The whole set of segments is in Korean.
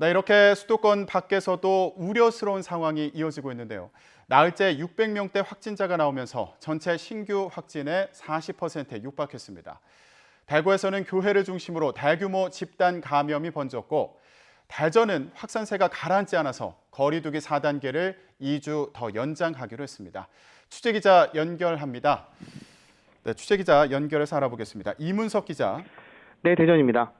네, 이렇게 수도권 밖에서도 우려스러운 상황이 이어지고 있는데요. 나흘째 600명대 확진자가 나오면서 전체 신규 확진의 40%에 육박했습니다. 대구에서는 교회를 중심으로 대규모 집단 감염이 번졌고, 대전은 확산세가 가라앉지 않아서 거리두기 4단계를 2주 더 연장하기로 했습니다. 취재기자 연결합니다. 네, 취재기자 연결해서 알아보겠습니다. 이문석 기자. 네, 대전입니다.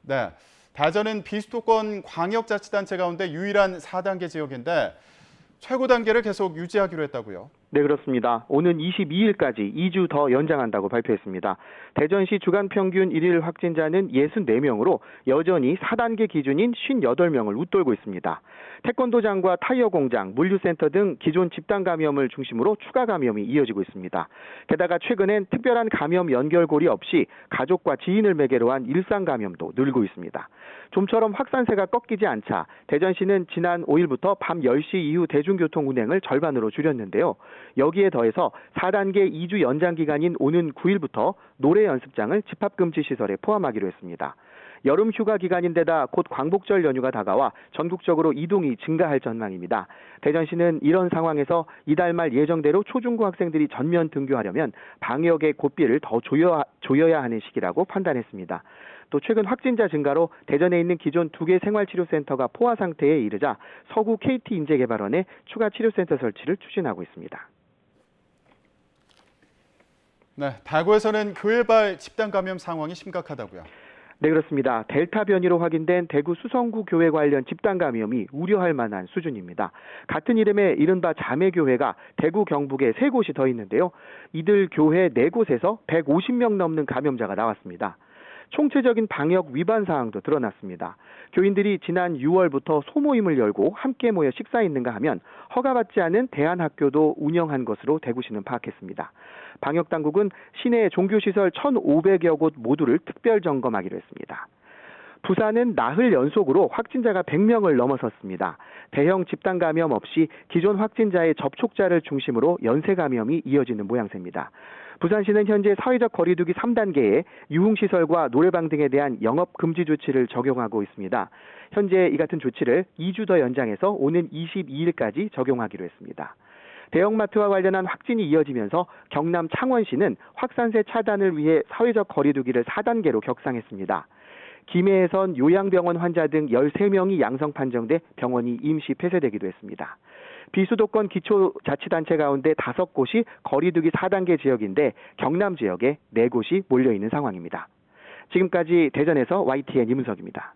네, 대전은 비수도권 광역자치단체 가운데 유일한 4단계 지역인데 최고 단계를 계속 유지하기로 했다고요? 네, 그렇습니다. 오는 22일까지 2주 더 연장한다고 발표했습니다. 대전시 주간 평균 1일 확진자는 64명으로 여전히 4단계 기준인 58명을 웃돌고 있습니다. 태권도장과 타이어 공장, 물류센터 등 기존 집단 감염을 중심으로 추가 감염이 이어지고 있습니다. 게다가 최근엔 특별한 감염 연결고리 없이 가족과 지인을 매개로 한 일상 감염도 늘고 있습니다. 좀처럼 확산세가 꺾이지 않자 대전시는 지난 5일부터 밤 10시 이후 대중교통 운행을 절반으로 줄였는데요. 여기에 더해서 4단계 2주 연장 기간인 오는 9일부터 노래 연습장을 집합금지 시설에 포함하기로 했습니다. 여름 휴가 기간인데다 곧 광복절 연휴가 다가와 전국적으로 이동이 증가할 전망입니다. 대전시는 이런 상황에서 이달 말 예정대로 초중고 학생들이 전면 등교하려면 방역의 고삐를 더 조여야 하는 시기라고 판단했습니다. 또 최근 확진자 증가로 대전에 있는 기존 2개 생활치료센터가 포화 상태에 이르자 서구 KT인재개발원에 추가 치료센터 설치를 추진하고 있습니다. 네, 대구에서는 교회발 집단 감염 상황이 심각하다고요? 네, 그렇습니다. 델타 변이로 확인된 대구 수성구 교회 관련 집단 감염이 우려할 만한 수준입니다. 같은 이름의 이른바 자매교회가 대구 경북에 3곳이 더 있는데요. 이들 교회 4곳에서 150명 넘는 감염자가 나왔습니다. 총체적인 방역 위반 사항도 드러났습니다. 교인들이 지난 6월부터 소모임을 열고 함께 모여 식사했는가 하면 허가받지 않은 대안학교도 운영한 것으로 대구시는 파악했습니다. 방역당국은 시내 종교시설 1,500여 곳 모두를 특별 점검하기로 했습니다. 부산은 나흘 연속으로 확진자가 100명을 넘어섰습니다. 대형 집단 감염 없이 기존 확진자의 접촉자를 중심으로 연쇄 감염이 이어지는 모양새입니다. 부산시는 현재 사회적 거리두기 3단계에 유흥시설과 노래방 등에 대한 영업 금지 조치를 적용하고 있습니다. 현재 이 같은 조치를 2주 더 연장해서 오는 22일까지 적용하기로 했습니다. 대형마트와 관련한 확진이 이어지면서 경남 창원시는 확산세 차단을 위해 사회적 거리두기를 4단계로 격상했습니다. 김해에선 요양병원 환자 등 13명이 양성 판정돼 병원이 임시 폐쇄되기도 했습니다. 비수도권 기초자치단체 가운데 5곳이 거리두기 4단계 지역인데 경남 지역에 4곳이 몰려있는 상황입니다. 지금까지 대전에서 YTN 이문석입니다.